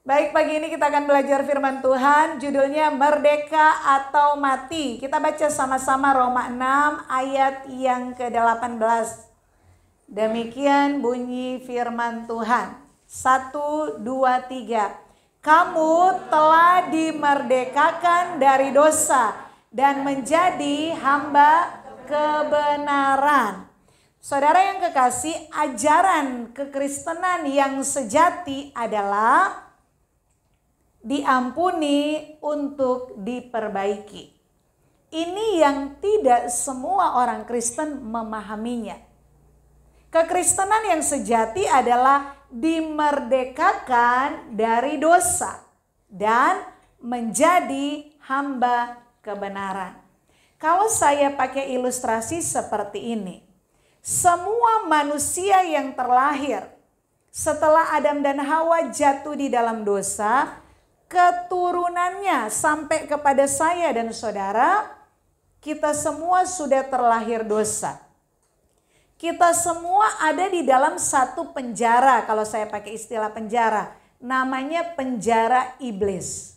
Baik, pagi ini kita akan belajar firman Tuhan, judulnya Merdeka atau Mati. Kita baca sama-sama Roma 6 ayat yang ke-18. Demikian bunyi firman Tuhan. 1, 2, 3. Kamu telah dimerdekakan dari dosa dan menjadi hamba kebenaran. Saudara yang kekasih, ajaran kekristenan yang sejati adalah diampuni untuk diperbaiki. Ini yang tidak semua orang Kristen memahaminya. Kekristenan yang sejati adalah dimerdekakan dari dosa dan menjadi hamba kebenaran. Kalau saya pakai ilustrasi seperti ini, semua manusia yang terlahir setelah Adam dan Hawa jatuh di dalam dosa, keturunannya sampai kepada saya dan saudara, kita semua sudah terlahir dosa. Kita semua ada di dalam satu penjara, kalau saya pakai istilah penjara, namanya penjara iblis.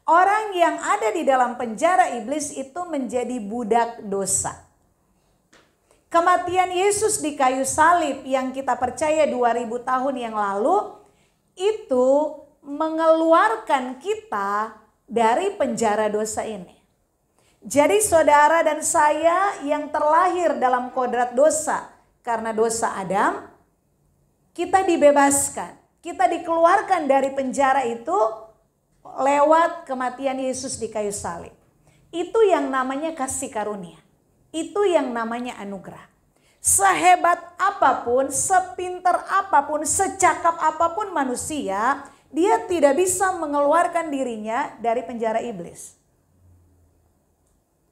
Orang yang ada di dalam penjara iblis itu menjadi budak dosa. Kematian Yesus di kayu salib yang kita percaya 2000 tahun yang lalu itu mengeluarkan kita dari penjara dosa ini. Jadi saudara dan saya yang terlahir dalam kodrat dosa karena dosa Adam, kita dibebaskan. Kita dikeluarkan dari penjara itu lewat kematian Yesus di kayu salib. Itu yang namanya kasih karunia. Itu yang namanya anugerah. Sehebat apapun, sepintar apapun, secakap apapun manusia, dia tidak bisa mengeluarkan dirinya dari penjara iblis.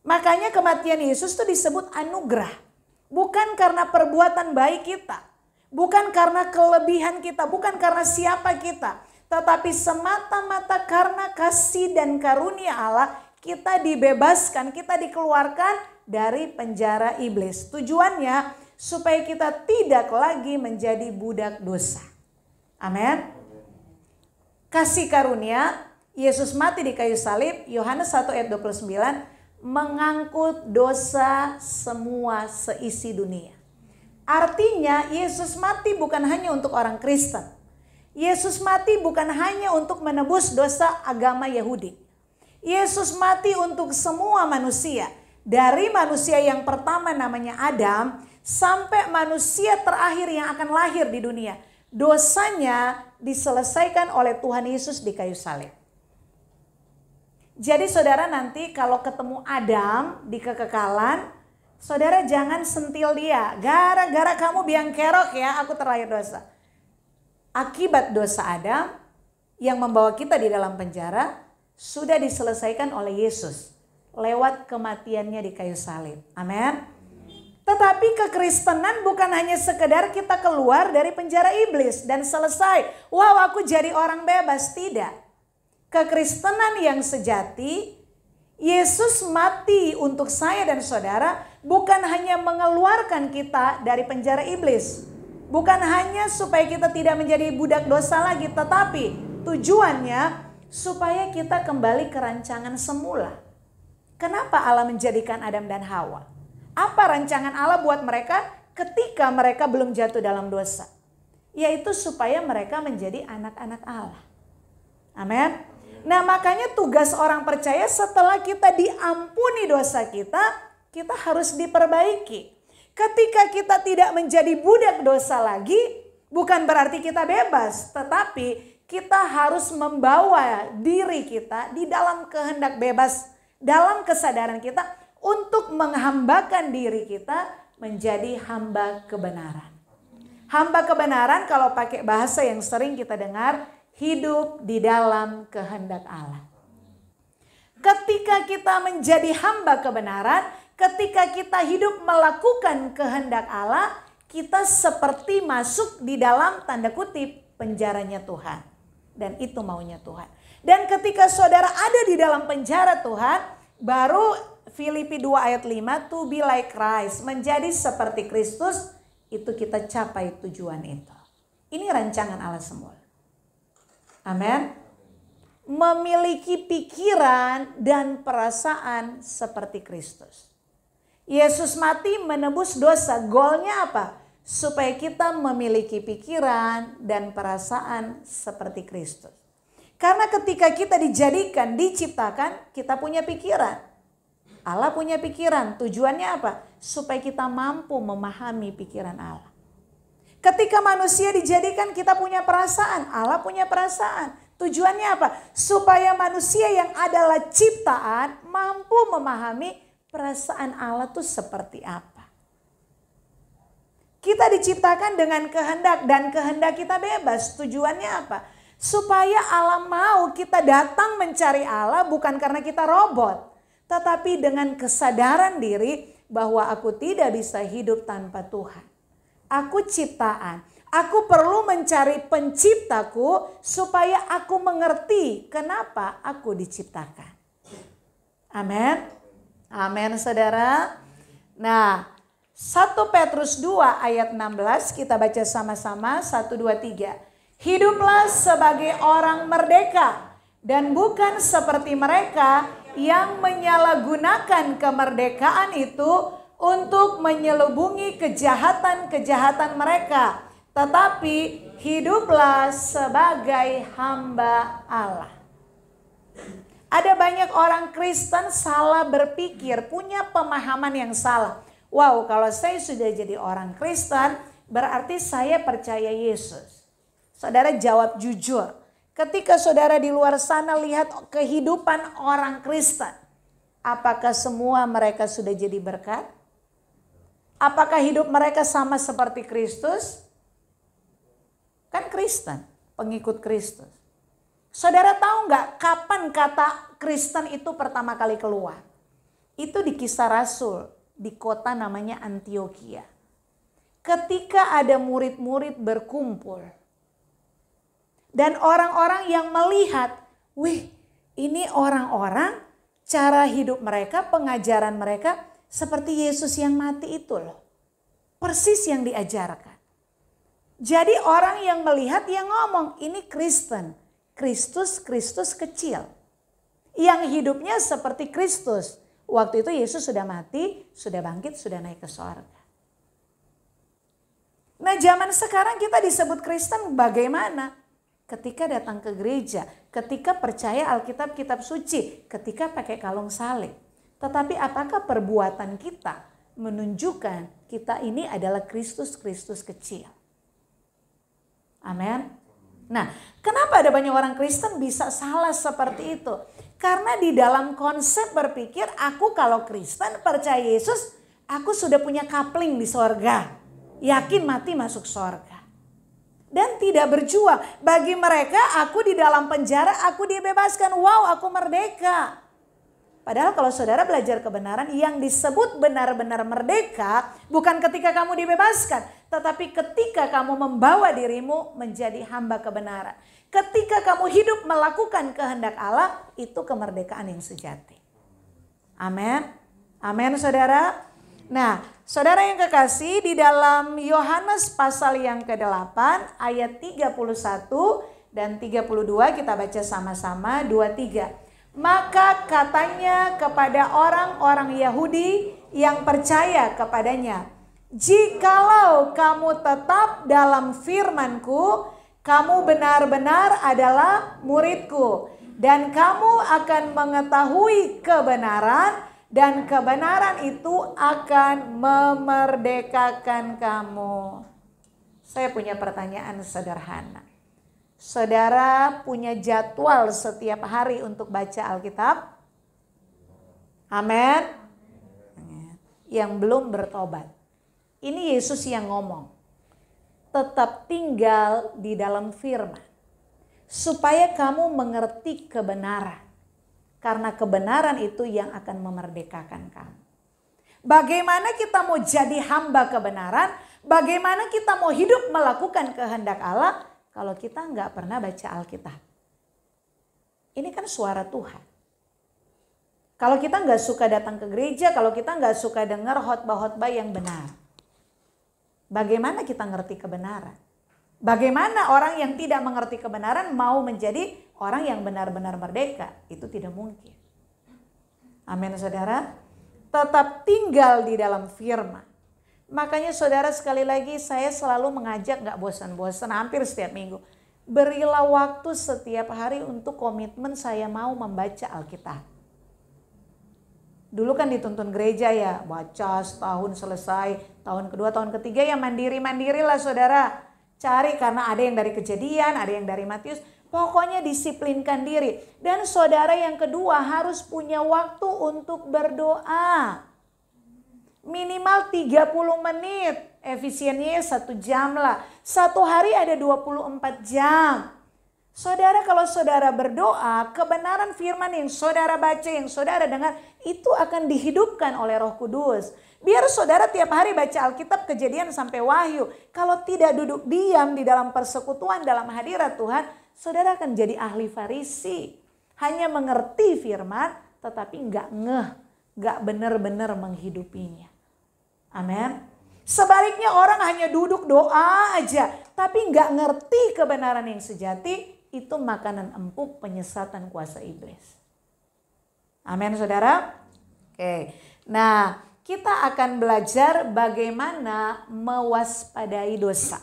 Makanya kematian Yesus itu disebut anugerah. Bukan karena perbuatan baik kita. Bukan karena kelebihan kita. Bukan karena siapa kita. Tetapi semata-mata karena kasih dan karunia Allah, kita dibebaskan, kita dikeluarkan dari penjara iblis. Tujuannya supaya kita tidak lagi menjadi budak dosa. Amin. Kasih karunia, Yesus mati di kayu salib, Yohanes 1 ayat 29, mengangkut dosa semua seisi dunia. Artinya Yesus mati bukan hanya untuk orang Kristen. Yesus mati bukan hanya untuk menebus dosa agama Yahudi. Yesus mati untuk semua manusia. Dari manusia yang pertama namanya Adam, sampai manusia terakhir yang akan lahir di dunia. Dosanya diselesaikan oleh Tuhan Yesus di kayu salib. Jadi saudara nanti kalau ketemu Adam di kekekalan, saudara jangan sentil dia. Gara-gara kamu biang kerok ya, aku terlahir dosa. Akibat dosa Adam yang membawa kita di dalam penjara sudah diselesaikan oleh Yesus lewat kematiannya di kayu salib. Amin. Tetapi kekristenan bukan hanya sekedar kita keluar dari penjara iblis dan selesai. Wow, aku jadi orang bebas. Tidak. Kekristenan yang sejati, Yesus mati untuk saya dan saudara bukan hanya mengeluarkan kita dari penjara iblis. Bukan hanya supaya kita tidak menjadi budak dosa lagi. Tetapi tujuannya supaya kita kembali ke rancangan semula. Kenapa Allah menjadikan Adam dan Hawa? Apa rancangan Allah buat mereka ketika mereka belum jatuh dalam dosa? Yaitu supaya mereka menjadi anak-anak Allah. Amin. Nah makanya tugas orang percaya setelah kita diampuni dosa kita, kita harus diperbaiki. Ketika kita tidak menjadi budak dosa lagi, bukan berarti kita bebas. Tetapi kita harus membawa diri kita di dalam kehendak bebas, dalam kesadaran kita, untuk menghambakan diri kita menjadi hamba kebenaran. Hamba kebenaran kalau pakai bahasa yang sering kita dengar, hidup di dalam kehendak Allah. Ketika kita menjadi hamba kebenaran, ketika kita hidup melakukan kehendak Allah, kita seperti masuk di dalam tanda kutip penjaranya Tuhan. Dan itu maunya Tuhan. Dan ketika saudara ada di dalam penjara Tuhan, baru Filipi 2 ayat 5, to be like Christ, menjadi seperti Kristus, itu kita capai tujuan itu. Ini rancangan Allah semula. Amin. memiliki pikiran dan perasaan seperti Kristus. Yesus mati menebus dosa. Goalnya apa? Supaya kita memiliki pikiran dan perasaan seperti Kristus. Karena ketika kita dijadikan, diciptakan, kita punya pikiran. Allah punya pikiran. Tujuannya apa? Supaya kita mampu memahami pikiran Allah. Ketika manusia dijadikan, kita punya perasaan. Allah punya perasaan. Tujuannya apa? Supaya manusia yang adalah ciptaan mampu memahami perasaan Allah itu seperti apa. Kita diciptakan dengan kehendak dan kehendak kita bebas. Tujuannya apa? Supaya Allah mau kita datang mencari Allah bukan karena kita robot. Tetapi dengan kesadaran diri bahwa aku tidak bisa hidup tanpa Tuhan. Aku ciptaan. Aku perlu mencari penciptaku supaya aku mengerti kenapa aku diciptakan. Amin. Amin saudara. Nah, 1 Petrus 2 ayat 16 kita baca sama-sama 1, 2, 3. Hiduplah sebagai orang merdeka dan bukan seperti mereka yang menyalahgunakan kemerdekaan itu untuk menyelubungi kejahatan-kejahatan mereka. Tetapi hiduplah sebagai hamba Allah. Ada banyak orang Kristen salah berpikir, punya pemahaman yang salah. Wow, kalau saya sudah jadi orang Kristen, berarti saya percaya Yesus. Saudara jawab jujur. Ketika saudara di luar sana lihat kehidupan orang Kristen, apakah semua mereka sudah jadi berkat? Apakah hidup mereka sama seperti Kristus? Kan Kristen, pengikut Kristus. Saudara tahu nggak kapan kata Kristen itu pertama kali keluar? Itu di Kisah Rasul. Di kota namanya Antioquia. Ketika ada murid-murid berkumpul. Dan orang-orang yang melihat, wih ini orang-orang cara hidup mereka, pengajaran mereka seperti Yesus yang mati itu loh. Persis yang diajarkan. Jadi orang yang melihat yang ngomong ini Kristen. Kristus kecil. Yang hidupnya seperti Kristus. Waktu itu Yesus sudah mati, sudah bangkit, sudah naik ke sorga. Nah zaman sekarang kita disebut Kristen bagaimana? Ketika datang ke gereja, ketika percaya Alkitab, kitab suci, ketika pakai kalung salib. Tetapi apakah perbuatan kita menunjukkan kita ini adalah Kristus kecil? Amin. Nah, kenapa ada banyak orang Kristen bisa salah seperti itu? Karena di dalam konsep berpikir aku kalau Kristen percaya Yesus, aku sudah punya kapling di sorga. Yakin mati masuk sorga. Dan tidak berjuang. Bagi mereka aku di dalam penjara, aku dibebaskan. Wow, aku merdeka. Padahal kalau saudara belajar kebenaran, yang disebut benar-benar merdeka bukan ketika kamu dibebaskan. Tetapi ketika kamu membawa dirimu menjadi hamba kebenaran. Ketika kamu hidup melakukan kehendak Allah, itu kemerdekaan yang sejati. Amin. Amin saudara. Nah saudara yang kekasih, di dalam Yohanes pasal yang ke-8 ayat 31 dan 32 kita baca sama-sama 2-3. Maka katanya kepada orang-orang Yahudi yang percaya kepadanya, jikalau kamu tetap dalam firman-Ku, kamu benar-benar adalah murid-Ku. Dan kamu akan mengetahui kebenaran, dan kebenaran itu akan memerdekakan kamu. Saya punya pertanyaan sederhana. Saudara punya jadwal setiap hari untuk baca Alkitab? Amin. Yang belum bertobat. Ini Yesus yang ngomong. Tetap tinggal di dalam firman. Supaya kamu mengerti kebenaran. Karena kebenaran itu yang akan memerdekakan kamu. Bagaimana kita mau jadi hamba kebenaran? Bagaimana kita mau hidup melakukan kehendak Allah? Kalau kita nggak pernah baca Alkitab. Ini kan suara Tuhan. Kalau kita nggak suka datang ke gereja, kalau kita nggak suka dengar khotbah-khotbah yang benar. Bagaimana kita ngerti kebenaran? Bagaimana orang yang tidak mengerti kebenaran mau menjadi orang yang benar-benar merdeka itu tidak mungkin. Amin saudara. Tetap tinggal di dalam firman. Makanya saudara, sekali lagi saya selalu mengajak gak bosan-bosan hampir setiap minggu. Berilah waktu setiap hari untuk komitmen saya mau membaca Alkitab. Dulu kan dituntun gereja ya, baca setahun selesai, tahun kedua, tahun ketiga ya mandiri-mandirilah saudara. Cari, karena ada yang dari Kejadian, ada yang dari Matius. Pokoknya disiplinkan diri. Dan saudara, yang kedua harus punya waktu untuk berdoa. Minimal 30 menit. Efisiennya 1 jam lah. 1 hari ada 24 jam. Saudara, kalau saudara berdoa, kebenaran firman yang saudara baca, yang saudara dengar, itu akan dihidupkan oleh Roh Kudus. Biar saudara tiap hari baca Alkitab, Kejadian sampai Wahyu. Kalau tidak duduk diam di dalam persekutuan, dalam hadirat Tuhan, saudara akan jadi ahli Farisi. Hanya mengerti firman, tetapi nggak ngeh, nggak benar-benar menghidupinya. Amin. Sebaliknya orang hanya duduk doa aja, tapi nggak ngerti kebenaran yang sejati, itu makanan empuk penyesatan kuasa iblis. Amin saudara. Oke, nah kita akan belajar bagaimana mewaspadai dosa.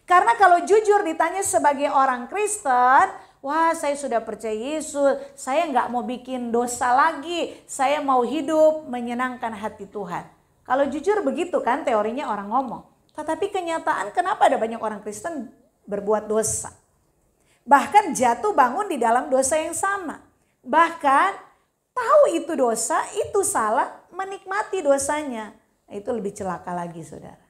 Karena kalau jujur ditanya sebagai orang Kristen, wah saya sudah percaya Yesus, saya nggak mau bikin dosa lagi, saya mau hidup menyenangkan hati Tuhan. Kalau jujur begitu kan teorinya orang ngomong. Tetapi kenyataan kenapa ada banyak orang Kristen berbuat dosa. Bahkan jatuh bangun di dalam dosa yang sama. Bahkan tahu itu dosa, itu salah, menikmati dosanya. Itu lebih celaka lagi saudara.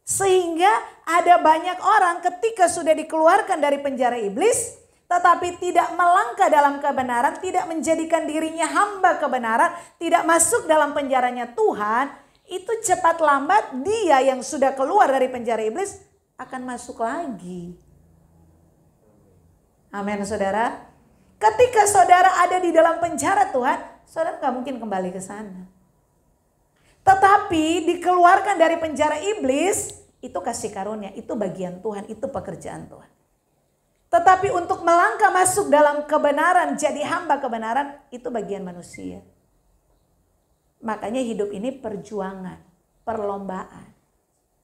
Sehingga ada banyak orang ketika sudah dikeluarkan dari penjara iblis, tetapi tidak melangkah dalam kebenaran, tidak menjadikan dirinya hamba kebenaran, tidak masuk dalam penjaranya Tuhan, itu cepat lambat dia yang sudah keluar dari penjara iblis akan masuk lagi. Amin saudara. Ketika saudara ada di dalam penjara Tuhan, saudara gak mungkin kembali ke sana. Tetapi dikeluarkan dari penjara iblis, itu kasih karunia, itu bagian Tuhan, itu pekerjaan Tuhan. Tetapi untuk melangkah masuk dalam kebenaran, jadi hamba kebenaran, itu bagian manusia. Makanya hidup ini perjuangan, perlombaan.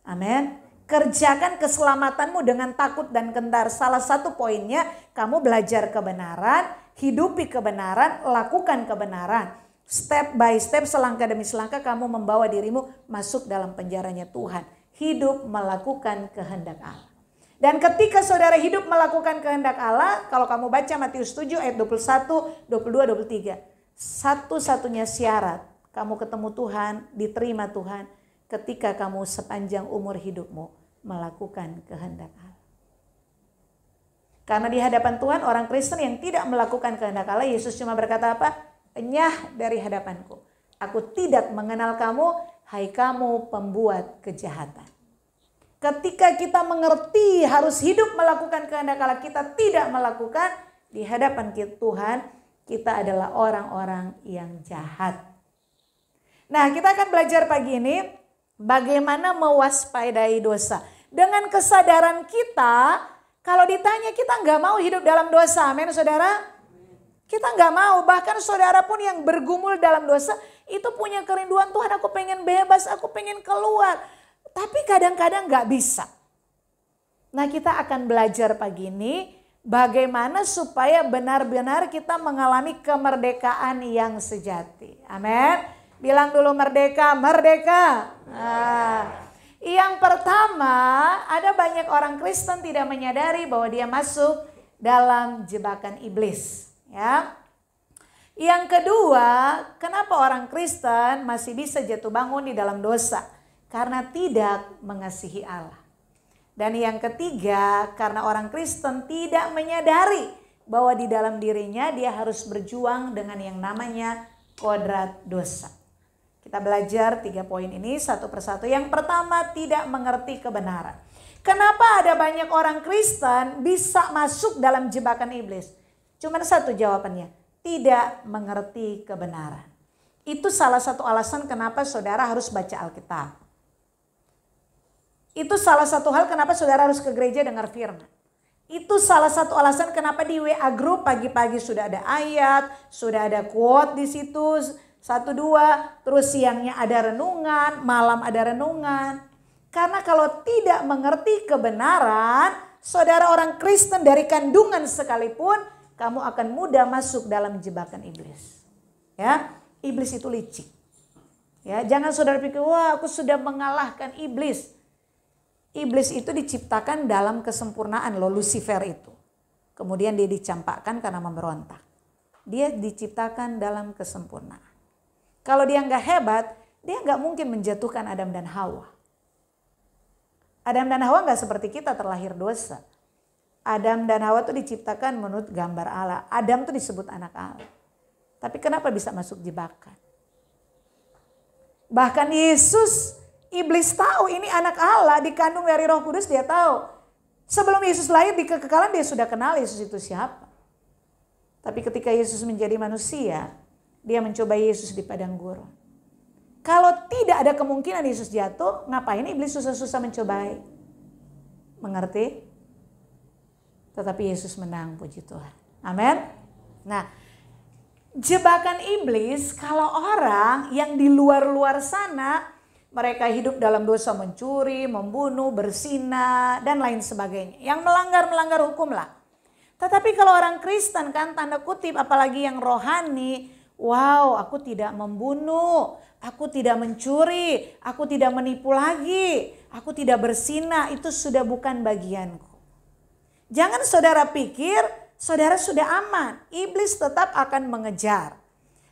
Amin. Kerjakan keselamatanmu dengan takut dan gentar. Salah satu poinnya, kamu belajar kebenaran, hidupi kebenaran, lakukan kebenaran. Step by step, selangkah demi selangkah kamu membawa dirimu masuk dalam penjaranya Tuhan. Hidup melakukan kehendak Allah. Dan ketika saudara hidup melakukan kehendak Allah, kalau kamu baca Matius 7 ayat 21, 22, 23. Satu-satunya syarat kamu ketemu Tuhan, diterima Tuhan, ketika kamu sepanjang umur hidupmu melakukan kehendak Allah. Karena di hadapan Tuhan orang Kristen yang tidak melakukan kehendak Allah, Yesus cuma berkata apa? Enyah dari hadapanku. Aku tidak mengenal kamu, hai kamu pembuat kejahatan. Ketika kita mengerti harus hidup melakukan kehendak Allah, kita tidak melakukan, di hadapan Tuhan kita adalah orang-orang yang jahat. Nah, kita akan belajar pagi ini bagaimana mewaspadai dosa. Dengan kesadaran kita, kalau ditanya kita nggak mau hidup dalam dosa, amin saudara? Kita nggak mau, bahkan saudara pun yang bergumul dalam dosa, itu punya kerinduan Tuhan, aku pengen bebas, aku pengen keluar. Tapi kadang-kadang nggak bisa. Nah kita akan belajar pagi ini bagaimana supaya benar-benar kita mengalami kemerdekaan yang sejati. Amin. Bilang dulu merdeka, merdeka. Yang pertama, ada banyak orang Kristen tidak menyadari bahwa dia masuk dalam jebakan iblis. Ya. Yang kedua, kenapa orang Kristen masih bisa jatuh bangun di dalam dosa? Karena tidak mengasihi Allah. Dan yang ketiga, karena orang Kristen tidak menyadari bahwa di dalam dirinya dia harus berjuang dengan yang namanya kodrat dosa. Kita belajar 3 poin ini satu persatu. Yang pertama, tidak mengerti kebenaran. Kenapa ada banyak orang Kristen bisa masuk dalam jebakan iblis? Cuma satu jawabannya, tidak mengerti kebenaran. Itu salah satu alasan kenapa saudara harus baca Alkitab. Itu salah satu hal kenapa saudara harus ke gereja dengar firman. Itu salah satu alasan kenapa di WA Group pagi-pagi sudah ada ayat, sudah ada quote di situ, 1-2, terus siangnya ada renungan, malam ada renungan. Karena kalau tidak mengerti kebenaran, saudara orang Kristen dari kandungan sekalipun, kamu akan mudah masuk dalam jebakan iblis. Ya, iblis itu licik. Ya, jangan saudara pikir, wah aku sudah mengalahkan iblis. Iblis itu diciptakan dalam kesempurnaan loh, Lucifer itu. Kemudian dia dicampakkan karena memberontak. Dia diciptakan dalam kesempurnaan. Kalau dia nggak hebat, dia nggak mungkin menjatuhkan Adam dan Hawa. Adam dan Hawa nggak seperti kita terlahir dosa. Adam dan Hawa itu diciptakan menurut gambar Allah. Adam itu disebut anak Allah. Tapi kenapa bisa masuk jebakan? Bahkan Yesus, iblis tahu ini anak Allah, dikandung dari Roh Kudus, dia tahu. Sebelum Yesus lahir di kekekalan dia sudah kenal Yesus itu siapa. Tapi ketika Yesus menjadi manusia, dia mencoba Yesus di padang gurun. Kalau tidak ada kemungkinan Yesus jatuh, ngapain iblis susah-susah mencobai? Mengerti? Tetapi Yesus menang, puji Tuhan. Amin. Nah, jebakan iblis kalau orang yang di luar-luar sana, mereka hidup dalam dosa mencuri, membunuh, berzina, dan lain sebagainya. Yang melanggar hukum lah. Tetapi kalau orang Kristen kan tanda kutip, apalagi yang rohani, wow aku tidak membunuh, aku tidak mencuri, aku tidak menipu lagi, aku tidak berzina, itu sudah bukan bagianku. Jangan saudara pikir saudara sudah aman, iblis tetap akan mengejar.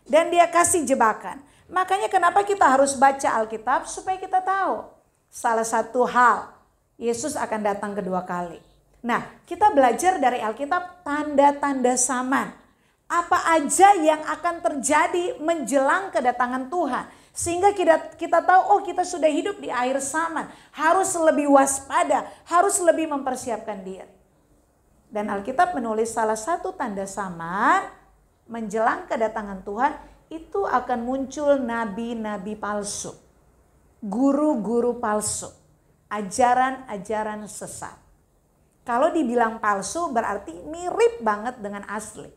Dan dia kasih jebakan. Makanya kenapa kita harus baca Alkitab supaya kita tahu. Salah satu hal, Yesus akan datang kedua kali. Nah, kita belajar dari Alkitab tanda-tanda zaman. Apa aja yang akan terjadi menjelang kedatangan Tuhan. Sehingga kita tahu, oh kita sudah hidup di akhir zaman. Harus lebih waspada, harus lebih mempersiapkan diri. Dan Alkitab menulis salah satu tanda zaman menjelang kedatangan Tuhan, itu akan muncul nabi-nabi palsu, guru-guru palsu, ajaran-ajaran sesat. Kalau dibilang palsu berarti mirip banget dengan asli.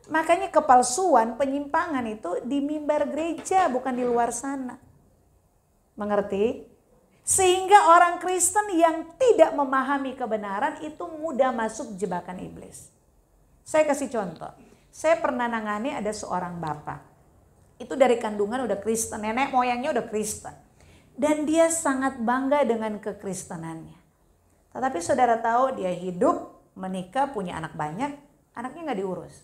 Makanya kepalsuan, penyimpangan itu di mimbar gereja, bukan di luar sana. Mengerti? Sehingga orang Kristen yang tidak memahami kebenaran itu mudah masuk jebakan iblis. Saya kasih contoh. Saya pernah nangani ada seorang bapak. Itu dari kandungan udah Kristen, nenek moyangnya udah Kristen. Dan dia sangat bangga dengan kekristenannya. Tetapi saudara tahu dia hidup, menikah, punya anak banyak, anaknya gak diurus.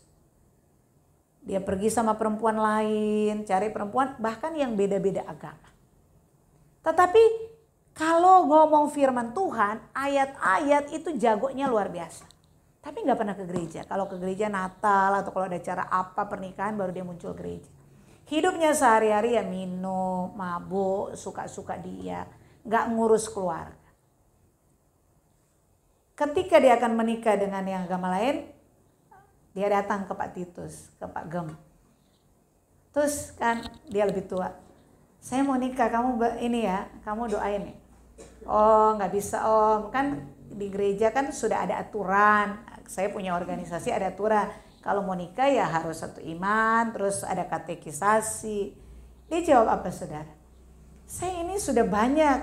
Dia pergi sama perempuan lain, cari perempuan bahkan yang beda-beda agama. Tetapi kalau ngomong firman Tuhan, ayat-ayat itu jagonya luar biasa. Tapi gak pernah ke gereja. Kalau ke gereja Natal atau kalau ada acara apa pernikahan baru dia muncul gereja. Hidupnya sehari-hari ya minum, mabuk, suka-suka dia. Gak ngurus keluarga. Ketika dia akan menikah dengan yang agama lain, dia datang ke Pak Titus, ke Pak Gem. Terus kan dia lebih tua. Saya mau nikah, kamu ini ya, kamu doain ya. Oh gak bisa om, kan di gereja kan sudah ada aturan. Saya punya organisasi ada aturan. Kalau mau nikah ya harus satu iman, terus ada katekisasi. Dia jawab apa saudara? Saya ini sudah banyak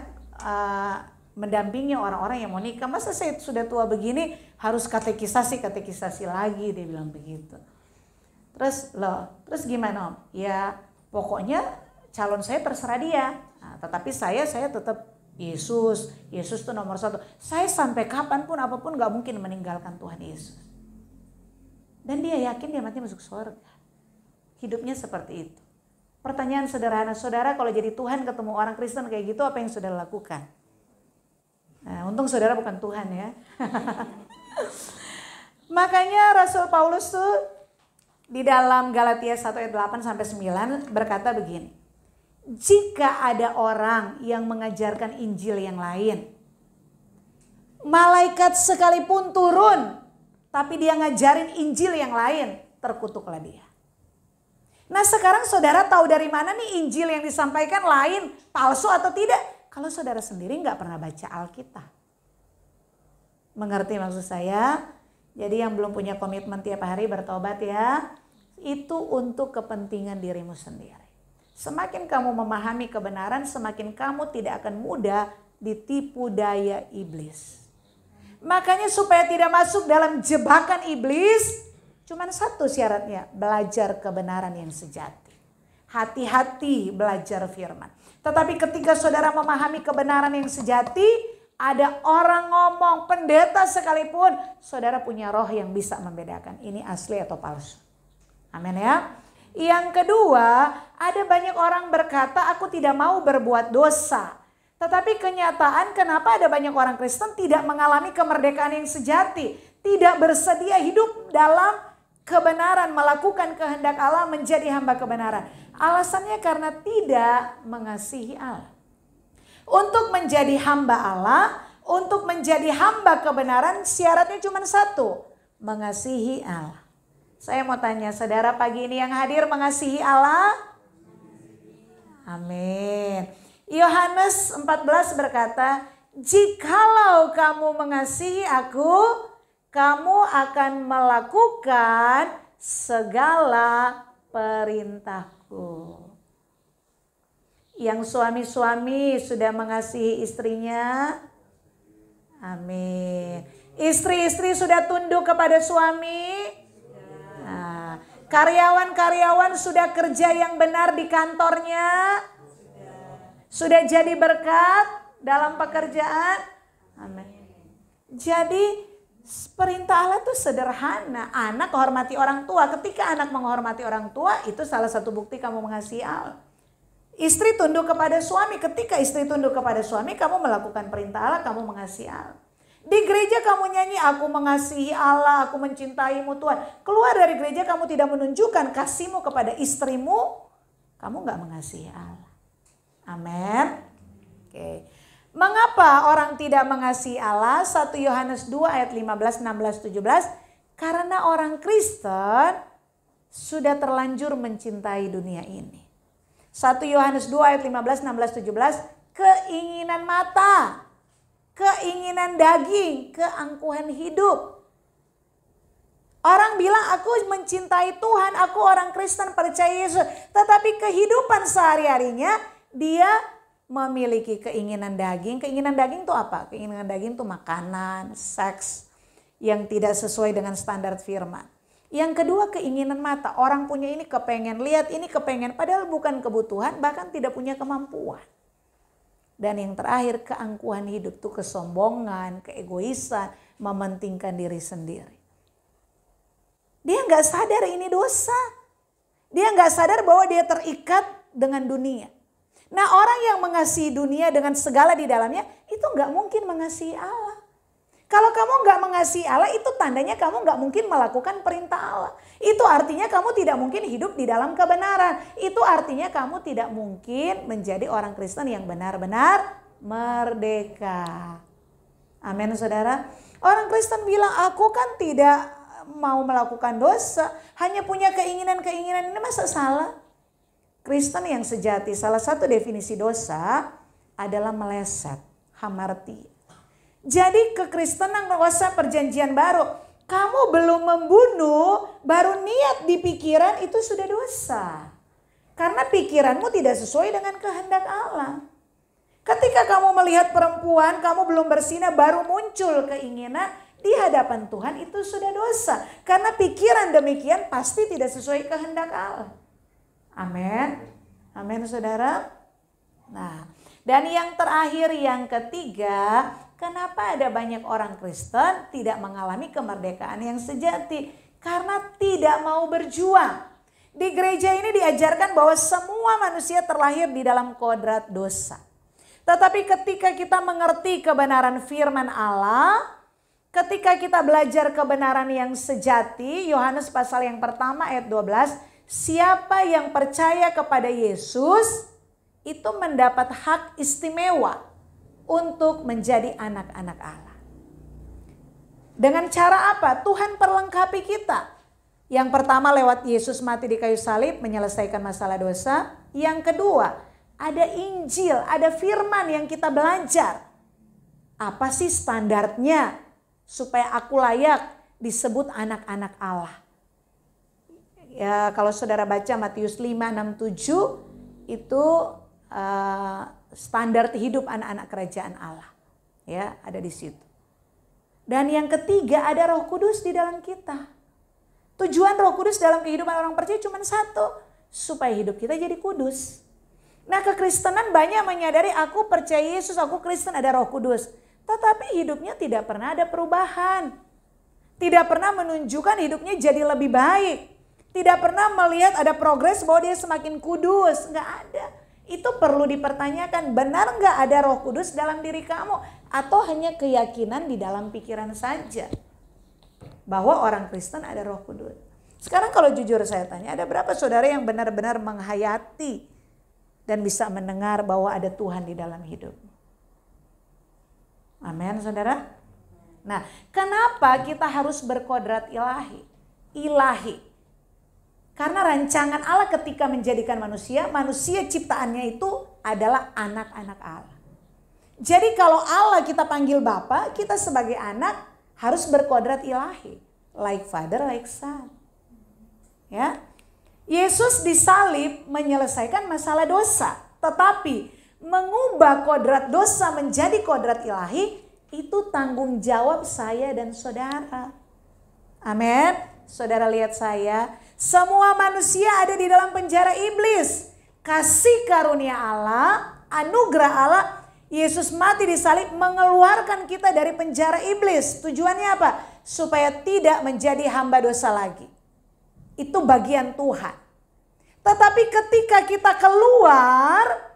mendampingi orang-orang yang mau nikah. Masa saya sudah tua begini harus katekisasi lagi, dia bilang begitu. Terus gimana om? Ya pokoknya calon saya terserah dia. Nah, tetapi saya tetap Yesus itu nomor 1. Saya sampai kapanpun apapun gak mungkin meninggalkan Tuhan Yesus. Dan dia yakin dia mati masuk surga. Hidupnya seperti itu. Pertanyaan sederhana, saudara kalau jadi Tuhan ketemu orang Kristen kayak gitu apa yang saudara lakukan? Nah, untung saudara bukan Tuhan ya. Makanya Rasul Paulus tuh di dalam Galatia 1 ayat 8 sampai 9 berkata begini. Jika ada orang yang mengajarkan Injil yang lain, malaikat sekalipun turun, tapi dia ngajarin Injil yang lain, terkutuklah dia. Nah sekarang saudara tahu dari mana nih Injil yang disampaikan lain, palsu atau tidak? Kalau saudara sendiri gak pernah baca Alkitab. Mengerti maksud saya? Jadi yang belum punya komitmen tiap hari bertobat ya. Itu untuk kepentingan dirimu sendiri. Semakin kamu memahami kebenaran, semakin kamu tidak akan mudah ditipu daya iblis. Makanya supaya tidak masuk dalam jebakan iblis, cuman satu syaratnya, belajar kebenaran yang sejati. Hati-hati belajar firman. Tetapi ketika saudara memahami kebenaran yang sejati, ada orang ngomong, pendeta sekalipun, saudara punya roh yang bisa membedakan ini asli atau palsu. Amin ya. Yang kedua, ada banyak orang berkata, aku tidak mau berbuat dosa. Tetapi kenyataan kenapa ada banyak orang Kristen tidak mengalami kemerdekaan yang sejati. Tidak bersedia hidup dalam kebenaran, melakukan kehendak Allah, menjadi hamba kebenaran. Alasannya karena tidak mengasihi Allah. Untuk menjadi hamba Allah, untuk menjadi hamba kebenaran, syaratnya cuma satu, mengasihi Allah. Saya mau tanya saudara pagi ini yang hadir mengasihi Allah? Amin. Yohanes 14 berkata, jikalau kamu mengasihi aku, kamu akan melakukan segala perintahku. Yang suami-suami sudah mengasihi istrinya? Amin. Istri-istri sudah tunduk kepada suami? Nah, karyawan-karyawan sudah kerja yang benar di kantornya? Sudah jadi berkat dalam pekerjaan? Amin. Jadi perintah Allah itu sederhana. Anak hormati orang tua. Ketika anak menghormati orang tua, itu salah satu bukti kamu mengasihi Allah. Istri tunduk kepada suami. Ketika istri tunduk kepada suami, kamu melakukan perintah Allah, kamu mengasihi Allah. Di gereja kamu nyanyi, aku mengasihi Allah, aku mencintaimu Tuhan. Keluar dari gereja kamu tidak menunjukkan kasihmu kepada istrimu, kamu gak mengasihi Allah. Amin. Oke. Mengapa orang tidak mengasihi Allah? 1 Yohanes 2 ayat 15, 16, 17. Karena orang Kristen sudah terlanjur mencintai dunia ini. 1 Yohanes 2 ayat 15, 16, 17. Keinginan mata, keinginan daging, keangkuhan hidup. Orang bilang aku mencintai Tuhan, aku orang Kristen percaya Yesus. Tetapi kehidupan sehari-harinya dia memiliki keinginan daging. Keinginan daging itu apa? Keinginan daging itu makanan, seks yang tidak sesuai dengan standar firman. Yang kedua keinginan mata. Orang punya ini kepengen, lihat ini kepengen. Padahal bukan kebutuhan, bahkan tidak punya kemampuan. Dan yang terakhir keangkuhan hidup itu kesombongan, keegoisan, mementingkan diri sendiri. Dia nggak sadar ini dosa. Dia nggak sadar bahwa dia terikat dengan dunia. Nah orang yang mengasihi dunia dengan segala di dalamnya itu nggak mungkin mengasihi Allah. Kalau kamu nggak mengasihi Allah itu tandanya kamu nggak mungkin melakukan perintah Allah. Itu artinya kamu tidak mungkin hidup di dalam kebenaran. Itu artinya kamu tidak mungkin menjadi orang Kristen yang benar-benar merdeka. Amin saudara. Orang Kristen bilang aku kan tidak mau melakukan dosa. Hanya punya keinginan-keinginan, ini masa salah? Kristen yang sejati, salah satu definisi dosa adalah meleset, hamartia. Jadi kekristenan masa perjanjian baru, kamu belum membunuh, baru niat di pikiran itu sudah dosa. Karena pikiranmu tidak sesuai dengan kehendak Allah. Ketika kamu melihat perempuan, kamu belum bersinah, baru muncul keinginan di hadapan Tuhan, itu sudah dosa. Karena pikiran demikian pasti tidak sesuai kehendak Allah. Amin. Amin saudara. Nah, dan yang terakhir yang ketiga, kenapa ada banyak orang Kristen tidak mengalami kemerdekaan yang sejati? Karena tidak mau berjuang. Di gereja ini diajarkan bahwa semua manusia terlahir di dalam kodrat dosa. Tetapi ketika kita mengerti kebenaran firman Allah, ketika kita belajar kebenaran yang sejati, Yohanes pasal yang pertama ayat 12, siapa yang percaya kepada Yesus itu mendapat hak istimewa untuk menjadi anak-anak Allah. Dengan cara apa? Tuhan perlengkapi kita. Yang pertama lewat Yesus mati di kayu salib menyelesaikan masalah dosa. Yang kedua ada Injil, ada firman yang kita belajar. Apa sih standarnya supaya aku layak disebut anak-anak Allah. Ya, kalau saudara baca Matius 5, 6, 7 itu standar hidup anak-anak kerajaan Allah. Ya, ada di situ. Dan yang ketiga, ada Roh Kudus di dalam kita. Tujuan Roh Kudus dalam kehidupan orang percaya cuma satu, supaya hidup kita jadi kudus. Nah, kekristenan banyak menyadari aku percaya Yesus, aku Kristen, ada Roh Kudus. Tetapi hidupnya tidak pernah ada perubahan. Tidak pernah menunjukkan hidupnya jadi lebih baik. Tidak pernah melihat ada progres bahwa dia semakin kudus. Nggak ada. Itu perlu dipertanyakan, benar nggak ada Roh Kudus dalam diri kamu? Atau hanya keyakinan di dalam pikiran saja bahwa orang Kristen ada Roh Kudus. Sekarang kalau jujur saya tanya, ada berapa saudara yang benar-benar menghayati dan bisa mendengar bahwa ada Tuhan di dalam hidup? Amin, saudara. Nah, kenapa kita harus berkodrat ilahi? Ilahi. Karena rancangan Allah ketika menjadikan manusia, manusia ciptaannya itu adalah anak-anak Allah. Jadi kalau Allah kita panggil Bapa, kita sebagai anak harus berkodrat ilahi. Like father, like son. Ya. Yesus disalib menyelesaikan masalah dosa. Tetapi mengubah kodrat dosa menjadi kodrat ilahi, itu tanggung jawab saya dan saudara. Amin. Saudara lihat saya. Semua manusia ada di dalam penjara iblis. Kasih karunia Allah, anugerah Allah, Yesus mati disalib mengeluarkan kita dari penjara iblis. Tujuannya apa? Supaya tidak menjadi hamba dosa lagi. Itu bagian Tuhan. Tetapi ketika kita keluar,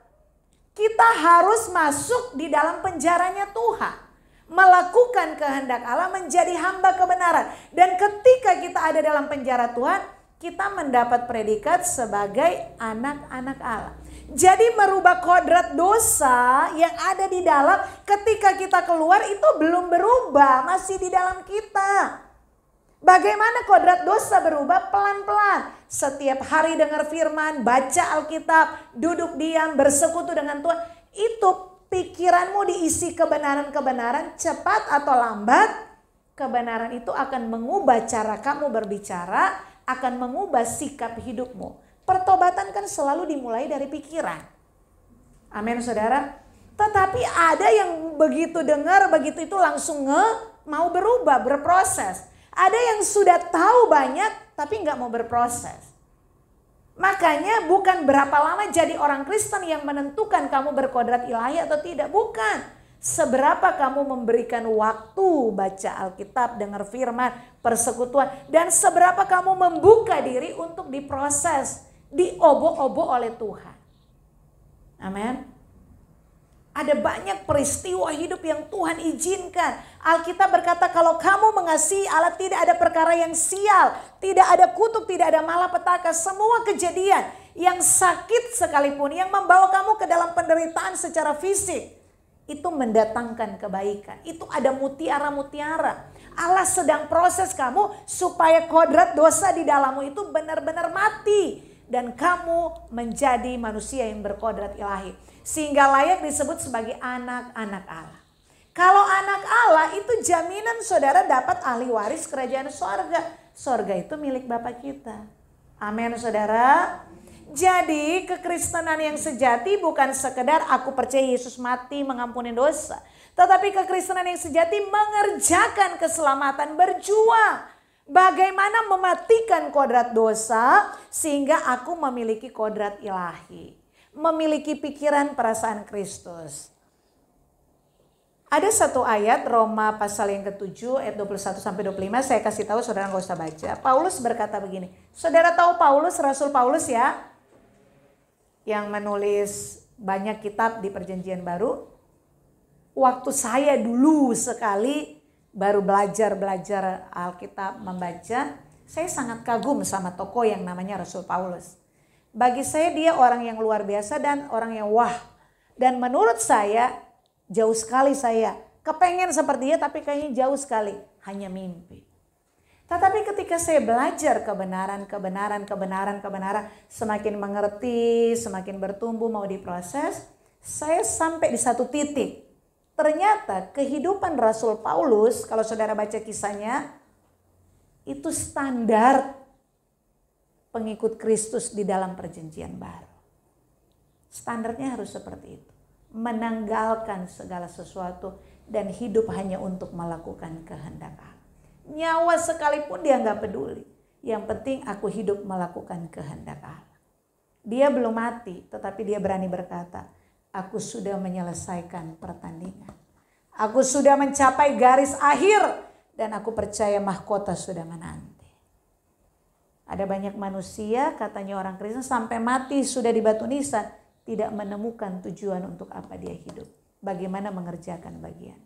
kita harus masuk di dalam penjaranya Tuhan. Melakukan kehendak Allah, menjadi hamba kebenaran. Dan ketika kita ada dalam penjara Tuhan, kita mendapat predikat sebagai anak-anak Allah. Jadi merubah kodrat dosa yang ada di dalam, ketika kita keluar itu belum berubah, masih di dalam kita. Bagaimana kodrat dosa berubah? Pelan-pelan. Setiap hari dengar firman, baca Alkitab, duduk diam, bersekutu dengan Tuhan. Itu pikiranmu diisi kebenaran-kebenaran, cepat atau lambat, kebenaran itu akan mengubah cara kamu berbicara, akan mengubah sikap hidupmu. Pertobatan kan selalu dimulai dari pikiran. Amin, saudara. Tetapi ada yang begitu dengar, begitu itu langsung mau berubah, berproses. Ada yang sudah tahu banyak tapi nggak mau berproses. Makanya bukan berapa lama jadi orang Kristen yang menentukan kamu berkodrat ilahi atau tidak. Bukan. Seberapa kamu memberikan waktu baca Alkitab, dengar firman, persekutuan. Dan seberapa kamu membuka diri untuk diproses, diobok-obok oleh Tuhan. Amin. Ada banyak peristiwa hidup yang Tuhan izinkan. Alkitab berkata kalau kamu mengasihi Allah tidak ada perkara yang sial. Tidak ada kutuk, tidak ada malapetaka. Semua kejadian yang sakit sekalipun, yang membawa kamu ke dalam penderitaan secara fisik, itu mendatangkan kebaikan. Itu ada mutiara-mutiara. Allah sedang proses kamu supaya kodrat dosa di dalammu itu benar-benar mati. Dan kamu menjadi manusia yang berkodrat ilahi. Sehingga layak disebut sebagai anak-anak Allah. Kalau anak Allah itu jaminan saudara dapat ahli waris kerajaan sorga. Sorga itu milik Bapa kita. Amin, saudara. Jadi kekristenan yang sejati bukan sekedar aku percaya Yesus mati mengampuni dosa. Tetapi kekristenan yang sejati mengerjakan keselamatan, berjuang. Bagaimana mematikan kodrat dosa sehingga aku memiliki kodrat ilahi. Memiliki pikiran perasaan Kristus. Ada satu ayat Roma pasal yang ke-7 ayat 21 sampai 25, saya kasih tahu saudara nggak usah baca. Paulus berkata begini. Saudara tahu Paulus, Rasul Paulus ya, yang menulis banyak kitab di Perjanjian Baru. Waktu saya dulu sekali baru belajar Alkitab, membaca, saya sangat kagum sama tokoh yang namanya Rasul Paulus. Bagi saya dia orang yang luar biasa dan orang yang wah. Dan menurut saya jauh sekali saya kepengen seperti dia, tapi kayaknya jauh sekali, hanya mimpi. Tetapi ketika saya belajar kebenaran, semakin mengerti, semakin bertumbuh, mau diproses, saya sampai di satu titik. Ternyata kehidupan Rasul Paulus, kalau saudara baca kisahnya, itu standar pengikut Kristus di dalam perjanjian baru. Standarnya harus seperti itu. Menanggalkan segala sesuatu dan hidup hanya untuk melakukan kehendak Allah. Nyawa sekalipun dia nggak peduli. Yang penting aku hidup melakukan kehendak Allah. Dia belum mati, tetapi dia berani berkata, aku sudah menyelesaikan pertandingan. Aku sudah mencapai garis akhir dan aku percaya mahkota sudah menanti. Ada banyak manusia, katanya orang Kristen, sampai mati sudah di batu nisan, tidak menemukan tujuan untuk apa dia hidup. Bagaimana mengerjakan bagian.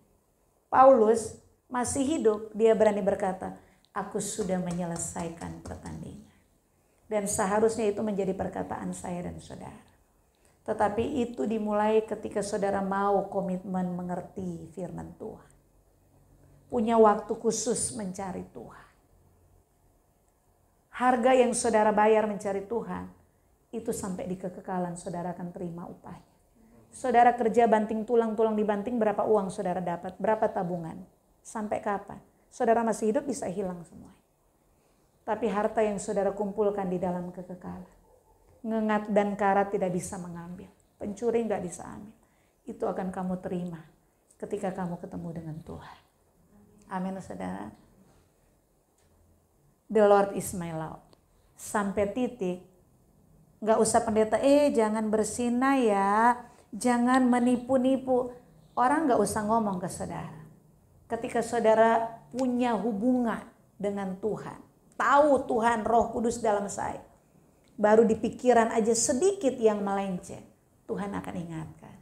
Paulus masih hidup, dia berani berkata, aku sudah menyelesaikan pertandingan. Dan seharusnya itu menjadi perkataan saya dan saudara. Tetapi itu dimulai ketika saudara mau komitmen mengerti firman Tuhan. Punya waktu khusus mencari Tuhan. Harga yang saudara bayar mencari Tuhan, itu sampai di kekekalan saudara akan terima upahnya. Saudara kerja banting tulang dibanting, berapa uang saudara dapat, berapa tabungan, sampai kapan? Saudara masih hidup bisa hilang semua. Tapi harta yang saudara kumpulkan di dalam kekekalan, ngengat dan karat tidak bisa mengambil, pencuri nggak bisa ambil. Itu akan kamu terima ketika kamu ketemu dengan Tuhan. Amin saudara. The Lord is my love. Sampai titik, nggak usah pendeta, jangan bersinah ya, jangan menipu-nipu. Orang nggak usah ngomong ke saudara. Ketika saudara punya hubungan dengan Tuhan, tahu Tuhan Roh Kudus dalam saya, baru di pikiran aja sedikit yang melenceng, Tuhan akan ingatkan,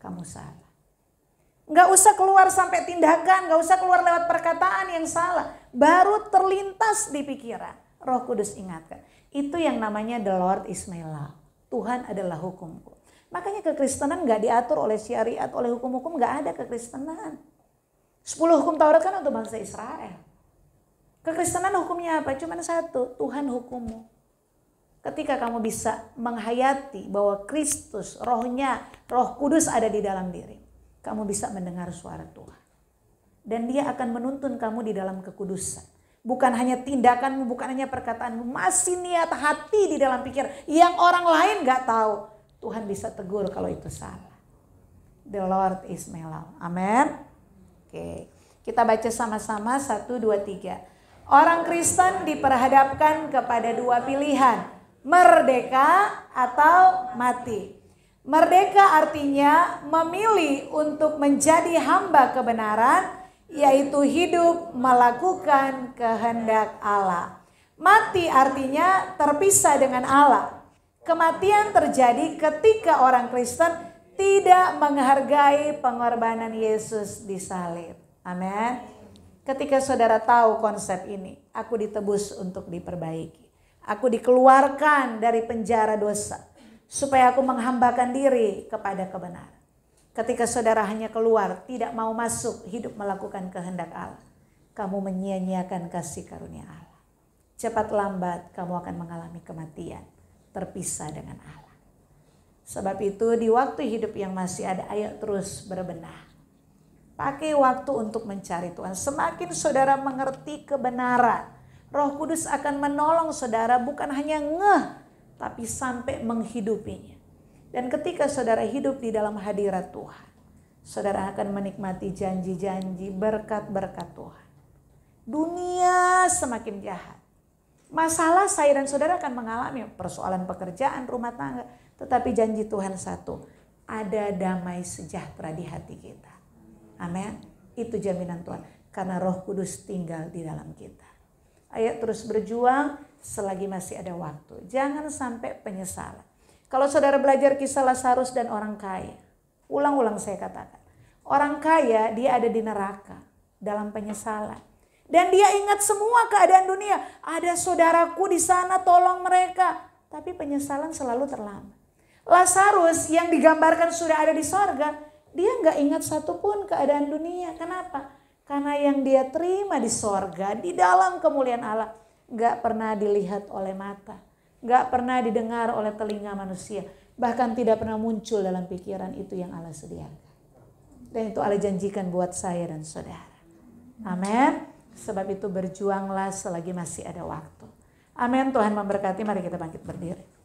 kamu salah. Nggak usah keluar sampai tindakan, nggak usah keluar lewat perkataan yang salah, baru terlintas di pikiran, Roh Kudus ingatkan. Itu yang namanya the Lord is my love. Tuhan adalah hukumku. Makanya kekristenan nggak diatur oleh syariat, oleh hukum-hukum, nggak ada kekristenan. 10 hukum Taurat kan untuk bangsa Israel. Kekristenan hukumnya apa? Cuma satu, Tuhan hukummu. Ketika kamu bisa menghayati bahwa Kristus, rohnya, Roh Kudus ada di dalam diri, kamu bisa mendengar suara Tuhan. Dan dia akan menuntun kamu di dalam kekudusan. Bukan hanya tindakanmu, bukan hanya perkataanmu, masih niat hati di dalam pikiran yang orang lain gak tahu. Tuhan bisa tegur kalau itu salah. The Lord is my love. Amin. Oke, kita baca sama-sama 1, 2, 3. Orang Kristen diperhadapkan kepada dua pilihan, merdeka atau mati. Merdeka artinya memilih untuk menjadi hamba kebenaran, yaitu hidup melakukan kehendak Allah. Mati artinya terpisah dengan Allah. Kematian terjadi ketika orang Kristen tidak menghargai pengorbanan Yesus di salib. Amin. Ketika saudara tahu konsep ini, aku ditebus untuk diperbaiki. Aku dikeluarkan dari penjara dosa supaya aku menghambakan diri kepada kebenaran. Ketika saudara hanya keluar, tidak mau masuk, hidup melakukan kehendak Allah, kamu menyia-nyiakan kasih karunia Allah. Cepat lambat kamu akan mengalami kematian, terpisah dengan Allah. Sebab itu di waktu hidup yang masih ada, ayo terus berbenah. Pakai waktu untuk mencari Tuhan. Semakin saudara mengerti kebenaran, Roh Kudus akan menolong saudara bukan hanya ngeh, tapi sampai menghidupinya. Dan ketika saudara hidup di dalam hadirat Tuhan, saudara akan menikmati janji-janji berkat-berkat Tuhan. Dunia semakin jahat. Masalah saya dan saudara akan mengalami persoalan pekerjaan, rumah tangga. Tetapi janji Tuhan satu, ada damai sejahtera di hati kita. Amin. Itu jaminan Tuhan. Karena Roh Kudus tinggal di dalam kita. Ayo terus berjuang selagi masih ada waktu. Jangan sampai penyesalan. Kalau saudara belajar kisah Lazarus dan orang kaya, ulang-ulang saya katakan, orang kaya dia ada di neraka dalam penyesalan. Dan dia ingat semua keadaan dunia. Ada saudaraku di sana, tolong mereka. Tapi penyesalan selalu terlambat. Lazarus yang digambarkan sudah ada di sorga, dia nggak ingat satupun keadaan dunia. Kenapa? Karena yang dia terima di sorga, di dalam kemuliaan Allah, nggak pernah dilihat oleh mata. Gak pernah didengar oleh telinga manusia. Bahkan tidak pernah muncul dalam pikiran itu yang Allah sediakan. Dan itu Allah janjikan buat saya dan saudara. Amin. Sebab itu berjuanglah selagi masih ada waktu. Amin. Tuhan memberkati. Mari kita bangkit berdiri.